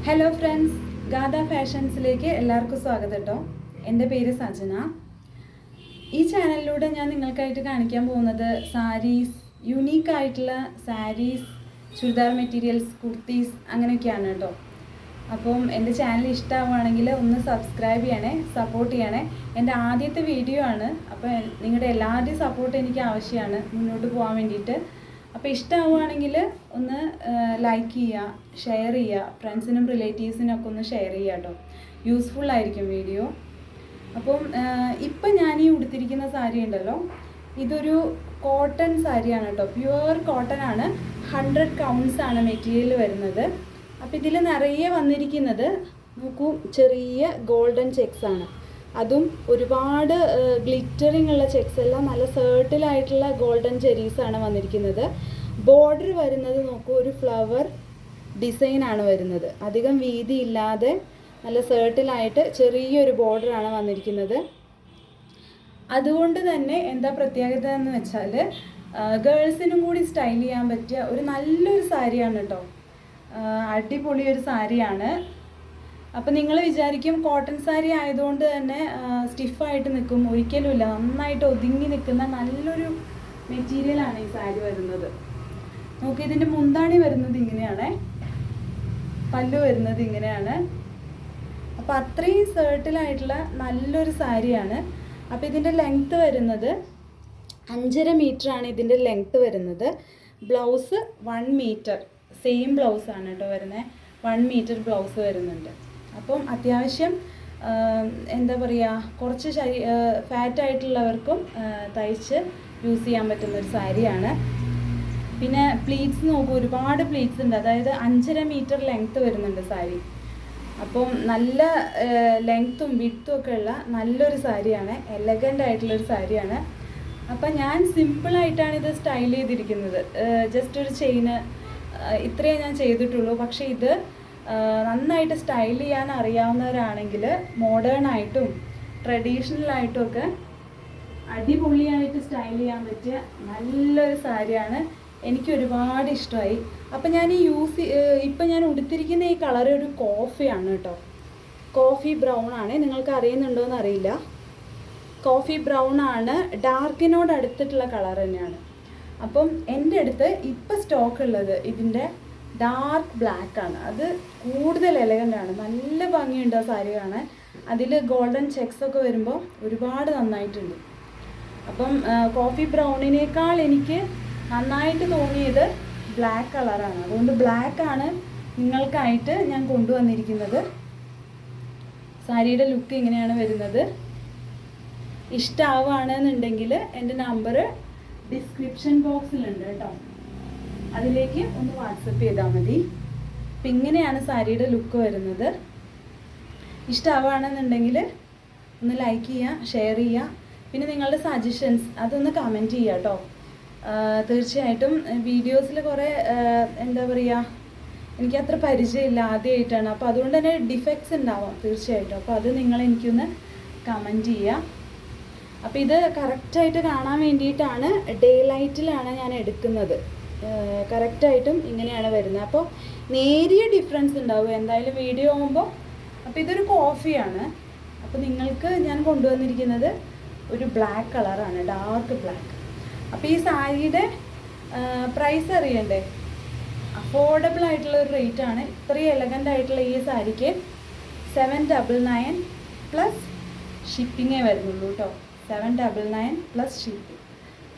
Hello friends, ഗാഥ ഫാഷൻസിലേക്ക് എല്ലാവർക്കും സ്വാഗതം കേട്ടോ. എൻ്റെ പേര് സജന. ഈ ചാനലിലൂടെ ഞാൻ നിങ്ങൾക്കായിട്ട് കാണിക്കാൻ പോകുന്നത് സാരീസ്, യുണീക്കായിട്ടുള്ള സാരീസ്, ചുരിദാർ മെറ്റീരിയൽസ്, കുർത്തീസ് അങ്ങനെയൊക്കെയാണ് കേട്ടോ. അപ്പം എൻ്റെ ചാനൽ ഇഷ്ടമാവുകയാണെങ്കിൽ ഒന്ന് സബ്സ്ക്രൈബ് ചെയ്യണേ, സപ്പോർട്ട് ചെയ്യണേ. എൻ്റെ ആദ്യത്തെ വീഡിയോ ആണ്, അപ്പോൾ നിങ്ങളുടെ എല്ലാവരുടെയും സപ്പോർട്ട് എനിക്ക് ആവശ്യമാണ് മുന്നോട്ട് പോകാൻ വേണ്ടിയിട്ട്. അപ്പോൾ ഇഷ്ടമാവുകയാണെങ്കിൽ ഒന്ന് ലൈക്ക് ചെയ്യുക, ഷെയർ ചെയ്യുക, ഫ്രണ്ട്സിനും റിലേറ്റീവ്സിനും ഒക്കെ ഒന്ന് ഷെയർ ചെയ്യുക കേട്ടോ. യൂസ്ഫുള്ളായിരിക്കും വീഡിയോ. അപ്പം ഇപ്പം ഞാൻ ഈ ഉടുത്തിരിക്കുന്ന സാരി ഉണ്ടല്ലോ, ഇതൊരു കോട്ടൺ സാരിയാണ് കേട്ടോ. പ്യുവർ കോട്ടൺ ആണ്. 100 കൗണ്ട്സ് ആണ് മെറ്റീരിയൽ വരുന്നത്. അപ്പോൾ ഇതിൽ നിറയെ വന്നിരിക്കുന്നത് നോക്കൂ, ചെറിയ ഗോൾഡൻ ചെക്സ് ആണ്. അതും ഒരുപാട് ഗ്ലിറ്ററിങ് ഉള്ള ചെക്സ് എല്ലാം നല്ല സേർട്ടിലായിട്ടുള്ള ഗോൾഡൻ ചെരീസാണ് വന്നിരിക്കുന്നത്. ബോർഡർ വരുന്നത് നോക്കൂ, ഒരു ഫ്ലവർ ഡിസൈനാണ് വരുന്നത്. അധികം വീതി ഇല്ലാതെ നല്ല സേർട്ടിലായിട്ട് ചെറിയൊരു ബോർഡറാണ് വന്നിരിക്കുന്നത്. അതുകൊണ്ട് തന്നെ എന്താ പ്രത്യേകത എന്ന് വെച്ചാൽ ഗേൾസിനും കൂടി സ്റ്റൈൽ ചെയ്യാൻ പറ്റിയ ഒരു നല്ലൊരു സാരിയാണ് കേട്ടോ. അടിപൊളി ഒരു സാരിയാണ്. അപ്പോൾ നിങ്ങൾ വിചാരിക്കും കോട്ടൺ സാരി ആയതുകൊണ്ട് തന്നെ സ്റ്റിഫായിട്ട് നിൽക്കും. ഒരിക്കലുമില്ല, നന്നായിട്ട് ഒതുങ്ങി നിൽക്കുന്ന നല്ലൊരു മെറ്റീരിയലാണ് ഈ സാരി വരുന്നത്. നോക്കി, ഇതിൻ്റെ മുന്താണി വരുന്നത് ഇങ്ങനെയാണ്, പല്ലു വരുന്നത് ഇങ്ങനെയാണ്. അപ്പോൾ അത്രയും സേർട്ടിലായിട്ടുള്ള നല്ലൊരു സാരിയാണ്. അപ്പോൾ ഇതിൻ്റെ ലെങ്ത്ത് വരുന്നത് 5.5 മീറ്ററാണ് ഇതിൻ്റെ ലെങ്ത്ത് വരുന്നത്. ബ്ലൗസ് 1 മീറ്റർ, സെയിം ബ്ലൗസാണ് കേട്ടോ വരുന്നത്. 1 മീറ്റർ ബ്ലൗസ് വരുന്നുണ്ട്. അപ്പം അത്യാവശ്യം എന്താ പറയുക, കുറച്ച് ഫാറ്റായിട്ടുള്ളവർക്കും തയ്ച്ച് യൂസ് ചെയ്യാൻ പറ്റുന്നൊരു സാരിയാണ്. പിന്നെ പ്ലീറ്റ്സ് നോക്കൂ, ഒരുപാട് പ്ലീറ്റ്സ് ഉണ്ട്. അതായത് 5.5 മീറ്റർ ലെങ്ത്ത് വരുന്നുണ്ട് സാരി. അപ്പം നല്ല ലെങ്ത്തും വിഡ്ത്തും ഒക്കെ ഉള്ള നല്ലൊരു സാരിയാണ്, എലഗൻ്റ് ആയിട്ടുള്ളൊരു സാരിയാണ്. അപ്പം ഞാൻ സിമ്പിളായിട്ടാണ് ഇത് സ്റ്റൈൽ ചെയ്തിരിക്കുന്നത്. ജസ്റ്റ് ഒരു ചെയിന് ഇത്രയേ ഞാൻ ചെയ്തിട്ടുള്ളൂ. പക്ഷേ ഇത് നന്നായിട്ട് സ്റ്റൈൽ ചെയ്യാൻ അറിയാവുന്നവരാണെങ്കിൽ മോഡേൺ ആയിട്ടും ട്രഡീഷണൽ ആയിട്ടും ഒക്കെ അടിപൊളിയായിട്ട് സ്റ്റൈൽ ചെയ്യാൻ പറ്റിയ നല്ലൊരു സാരിയാണ്. എനിക്ക് ഒരുപാട് ഇഷ്ടമായി. അപ്പം ഞാൻ ഇപ്പം ഞാൻ ഉടുത്തിരിക്കുന്ന ഈ കളർ ഒരു കോഫിയാണ് കേട്ടോ. കോഫി ബ്രൗൺ ആണ്. നിങ്ങൾക്ക് അറിയുന്നുണ്ടോയെന്ന് അറിയില്ല. കോഫി ബ്രൗൺ ആണ്. ഡാർക്കിനോട് അടുത്തിട്ടുള്ള കളർ തന്നെയാണ്. അപ്പം എൻ്റെ അടുത്ത് ഇപ്പം സ്റ്റോക്ക് ഉള്ളത് ഇതിൻ്റെ ഡാർക്ക് ബ്ലാക്ക് ആണ്. അത് കൂടുതൽ എലഗൻ്റാണ്, നല്ല ഭംഗിയുണ്ട് ആ സാരി കാണാൻ. അതിൽ ഗോൾഡൻ ചെക്സ് ഒക്കെ വരുമ്പോൾ ഒരുപാട് നന്നായിട്ടുണ്ട്. അപ്പം കോഫി ബ്രൗണിനേക്കാൾ എനിക്ക് നന്നായിട്ട് തോന്നിയത് ബ്ലാക്ക് കളറാണ്. അതുകൊണ്ട് ബ്ലാക്കാണ് നിങ്ങൾക്കായിട്ട് ഞാൻ കൊണ്ടുവന്നിരിക്കുന്നത്. സാരിയുടെ ലുക്ക് ഇങ്ങനെയാണ് വരുന്നത്. ഇഷ്ടമാവുകയാണെന്നുണ്ടെങ്കിൽ എൻ്റെ നമ്പർ ഡിസ്ക്രിപ്ഷൻ ബോക്സിലുണ്ട് കേട്ടോ, അതിലേക്ക് ഒന്ന് വാട്സപ്പ് ചെയ്താൽ മതി. അപ്പം ഇങ്ങനെയാണ് സാരിയുടെ ലുക്ക് വരുന്നത്. ഇഷ്ടമാവുകയാണെന്നുണ്ടെങ്കിൽ ഒന്ന് ലൈക്ക് ചെയ്യുക, ഷെയർ ചെയ്യുക. പിന്നെ നിങ്ങളുടെ സജഷൻസ് അതൊന്ന് കമൻറ്റ് ചെയ്യുക കേട്ടോ. തീർച്ചയായിട്ടും വീഡിയോസിൽ കുറേ എന്താ പറയുക, എനിക്കത്ര പരിചയമില്ല, ആദ്യമായിട്ടാണ്. അപ്പോൾ അതുകൊണ്ട് തന്നെ ഡിഫക്ട്സ് ഉണ്ടാവാം തീർച്ചയായിട്ടും. അപ്പോൾ അത് നിങ്ങളെനിക്കൊന്ന് കമൻറ്റ് ചെയ്യുക. അപ്പോൾ ഇത് കറക്റ്റായിട്ട് കാണാൻ വേണ്ടിയിട്ടാണ് ഡേ ലൈറ്റിലാണ് ഞാൻ എടുക്കുന്നത്. കറക്റ്റായിട്ടും ഇങ്ങനെയാണ് വരുന്നത്. അപ്പോൾ നേരിയ ഡിഫറൻസ് ഉണ്ടാവും എന്തായാലും വീഡിയോ ആകുമ്പോൾ. അപ്പോൾ ഇതൊരു കോഫിയാണ്. അപ്പോൾ നിങ്ങൾക്ക് ഞാൻ കൊണ്ടുവന്നിരിക്കുന്നത് ഒരു ബ്ലാക്ക് കളറാണ്, ഡാർക്ക് ബ്ലാക്ക്. അപ്പോൾ ഈ സാരിയുടെ പ്രൈസ് അറിയണ്ടേ? അഫോർഡബിൾ ആയിട്ടുള്ള ഒരു റേറ്റാണ്. ഇത്രയും എലഗൻ്റ് ആയിട്ടുള്ള ഈ സാരിക്ക് 799 പ്ലസ് ഷിപ്പിങ്ങേ വരുന്നുള്ളൂ കേട്ടോ. 799 പ്ലസ് ഷിപ്പിംഗ്.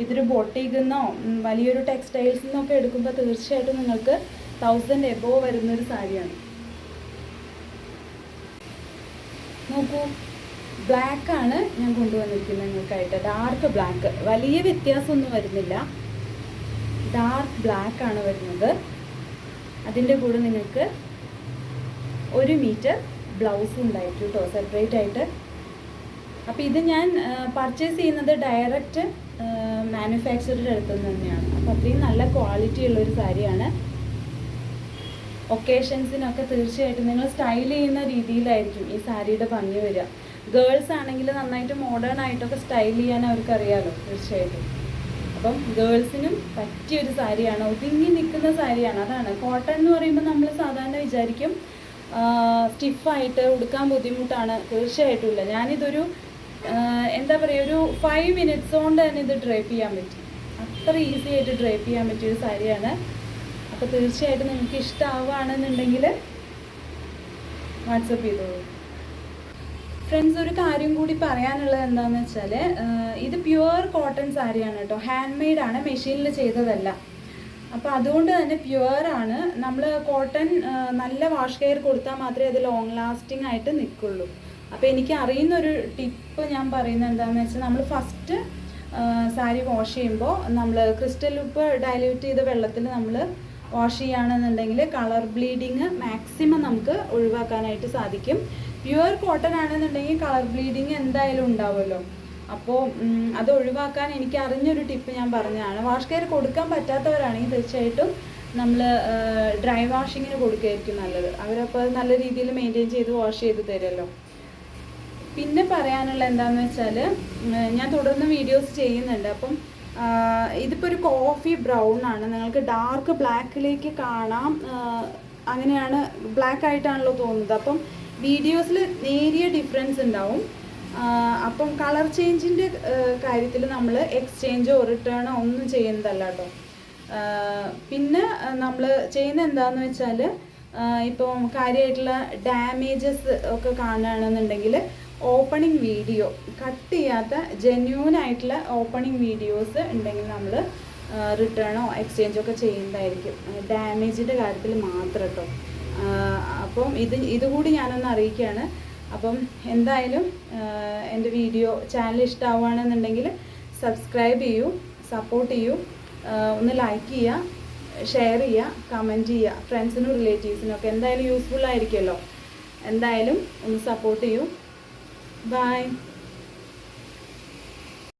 ഇതൊരു ബൊട്ടീക്കെന്നോ വലിയൊരു ടെക്സ്റ്റൈൽസിൽ നിന്നൊക്കെ എടുക്കുമ്പോൾ തീർച്ചയായിട്ടും നിങ്ങൾക്ക് 1000 എബോവ് വരുന്നൊരു സാരിയാണ്. നോക്കൂ, ബ്ലാക്കാണ് ഞാൻ കൊണ്ടുവന്നിരിക്കുന്നത് നിങ്ങൾക്കായിട്ട്. ഡാർക്ക് ബ്ലാക്ക്, വലിയ വ്യത്യാസമൊന്നും വരുന്നില്ല. ഡാർക്ക് ബ്ലാക്കാണ് വരുന്നത്. അതിൻ്റെ കൂടെ നിങ്ങൾക്ക് 1 മീറ്റർ ബ്ലൗസും ഉണ്ടായിരിക്കും കേട്ടോ, സെപ്പറേറ്റ് ആയിട്ട്. അപ്പോൾ ഇത് ഞാൻ പർച്ചേസ് ചെയ്യുന്നത് ഡയറക്റ്റ് മാനുഫാക്ചറുടെ അടുത്ത് നിന്ന് തന്നെയാണ്. അപ്പോൾ അത്രയും നല്ല ക്വാളിറ്റി ഉള്ളൊരു സാരിയാണ്. ഒക്കേഷൻസിനൊക്കെ തീർച്ചയായിട്ടും നിങ്ങൾ സ്റ്റൈൽ ചെയ്യുന്ന രീതിയിലായിരിക്കും ഈ സാരിയുടെ ഭംഗി വരിക. ഗേൾസ് ആണെങ്കിൽ നന്നായിട്ട് മോഡേൺ ആയിട്ടൊക്കെ സ്റ്റൈൽ ചെയ്യാൻ അവർക്കറിയാമല്ലോ തീർച്ചയായിട്ടും. അപ്പം ഗേൾസിനും പറ്റിയൊരു സാരിയാണ്, ഒതുങ്ങി നിൽക്കുന്ന സാരിയാണ്. അതാണ് കോട്ടൺ എന്ന് പറയുമ്പോൾ നമ്മൾ സാധാരണ വിചാരിക്കും സ്റ്റിഫായിട്ട് ഉടുക്കാൻ ബുദ്ധിമുട്ടാണ്, തീർച്ചയായിട്ടും ഇല്ല. ഞാനിതൊരു എന്താ പറയുക, ഒരു 5 മിനിറ്റ്സ് കൊണ്ട് തന്നെ ഇത് ഡ്രൈപ്പ് ചെയ്യാൻ പറ്റി. അത്ര ഈസി ആയിട്ട് ഡ്രൈപ്പ് ചെയ്യാൻ പറ്റിയൊരു സാരിയാണ്. അപ്പോൾ തീർച്ചയായിട്ടും നിങ്ങൾക്ക് ഇഷ്ടമാവുകയാണെന്നുണ്ടെങ്കിൽ വാട്സപ്പ് ചെയ്തോളൂ. ഫ്രണ്ട്സ്, ഒരു കാര്യം കൂടി പറയാനുള്ളത് എന്താണെന്ന് വെച്ചാൽ, ഇത് പ്യുവർ കോട്ടൺ സാരിയാണ് കേട്ടോ, ഹാൻഡ് മെയ്ഡാണ്, മെഷീനിൽ ചെയ്തതല്ല. അപ്പോൾ അതുകൊണ്ട് തന്നെ പ്യുവറാണ്. നമ്മൾ കോട്ടൺ നല്ല വാഷ് കെയർ കൊടുത്താൽ മാത്രമേ അത് ലോങ് ലാസ്റ്റിംഗ് ആയിട്ട് നിൽക്കുള്ളൂ. അപ്പോൾ എനിക്ക് അറിയുന്നൊരു ടിപ്പ് ഞാൻ പറയുന്നത് എന്താണെന്ന് വെച്ചാൽ, നമ്മൾ ഫസ്റ്റ് സാരി വാഷ് ചെയ്യുമ്പോൾ നമ്മൾ ക്രിസ്റ്റൽ ഉപ്പ് ഡൈല്യൂട്ട് ചെയ്ത വെള്ളത്തിൽ നമ്മൾ വാഷ് ചെയ്യുകയാണെന്നുണ്ടെങ്കിൽ കളർ ബ്ലീഡിങ് മാക്സിമം നമുക്ക് ഒഴിവാക്കാനായിട്ട് സാധിക്കും. പ്യുവർ കോട്ടൺ ആണെന്നുണ്ടെങ്കിൽ കളർ ബ്ലീഡിങ് എന്തായാലും ഉണ്ടാവുമല്ലോ. അപ്പോൾ അത് ഒഴിവാക്കാൻ എനിക്ക് അറിഞ്ഞൊരു ടിപ്പ് ഞാൻ പറഞ്ഞതാണ്. വാഷ് കെയർ കൊടുക്കാൻ പറ്റാത്തവരാണെങ്കിൽ തീർച്ചയായിട്ടും നമ്മൾ ഡ്രൈ വാഷിങ്ങിന് കൊടുക്കുകയായിരിക്കും നല്ലത്. അവരപ്പോൾ നല്ല രീതിയിൽ മെയിൻറ്റെയിൻ ചെയ്ത് വാഷ് ചെയ്ത് തരുമല്ലോ. പിന്നെ പറയാനുള്ള എന്താണെന്ന് വെച്ചാൽ, ഞാൻ തുടർന്ന് വീഡിയോസ് ചെയ്യുന്നുണ്ട്. അപ്പം ഇതിപ്പോൾ ഒരു കോഫി ബ്രൗൺ ആണ്, നിങ്ങൾക്ക് ഡാർക്ക് ബ്ലാക്കിലേക്ക് കാണാം, അങ്ങനെയാണ്, ബ്ലാക്ക് ആയിട്ടാണല്ലോ തോന്നുന്നത്. അപ്പം വീഡിയോസിൽ നേരിയ ഡിഫറൻസ് ഉണ്ടാവും. അപ്പം കളർ ചേഞ്ചിൻ്റെ കാര്യത്തിൽ നമ്മൾ എക്സ്ചേഞ്ചോ റിട്ടേണോ ഒന്നും ചെയ്യുന്നതല്ല കേട്ടോ. പിന്നെ നമ്മൾ ചെയ്യുന്നത് എന്താണെന്ന് വെച്ചാൽ, ഇപ്പം കാര്യമായിട്ടുള്ള ഡാമേജസ് ഒക്കെ കാണുകയാണെന്നുണ്ടെങ്കിൽ ഓപ്പണിംഗ് വീഡിയോ, കട്ട് ചെയ്യാത്ത ജെന്യൂൻ ആയിട്ടുള്ള ഓപ്പണിംഗ് വീഡിയോസ് ഉണ്ടെങ്കിൽ നമ്മൾ റിട്ടേണോ എക്സ്ചേഞ്ചോ ഒക്കെ ചെയ്യുന്നതായിരിക്കും, ഡാമേജിൻ്റെ കാര്യത്തിൽ മാത്രം കേട്ടോ. അപ്പം ഇതുകൂടി ഞാനൊന്ന് അറിയിക്കുകയാണ്. അപ്പം എന്തായാലും എൻ്റെ ചാനൽ ഇഷ്ടമാവുകയാണെന്നുണ്ടെങ്കിൽ സബ്സ്ക്രൈബ് ചെയ്യൂ, സപ്പോർട്ട് ചെയ്യൂ, ഒന്ന് ലൈക്ക് ചെയ്യുക, ഷെയർ ചെയ്യുക, കമൻറ്റ് ചെയ്യുക. ഫ്രണ്ട്സിനും റിലേറ്റീവ്സിനും ഒക്കെ എന്തായാലും യൂസ്ഫുൾ ആയിരിക്കുമല്ലോ. എന്തായാലും ഒന്ന് സപ്പോർട്ട് ചെയ്യൂ. ബൈ.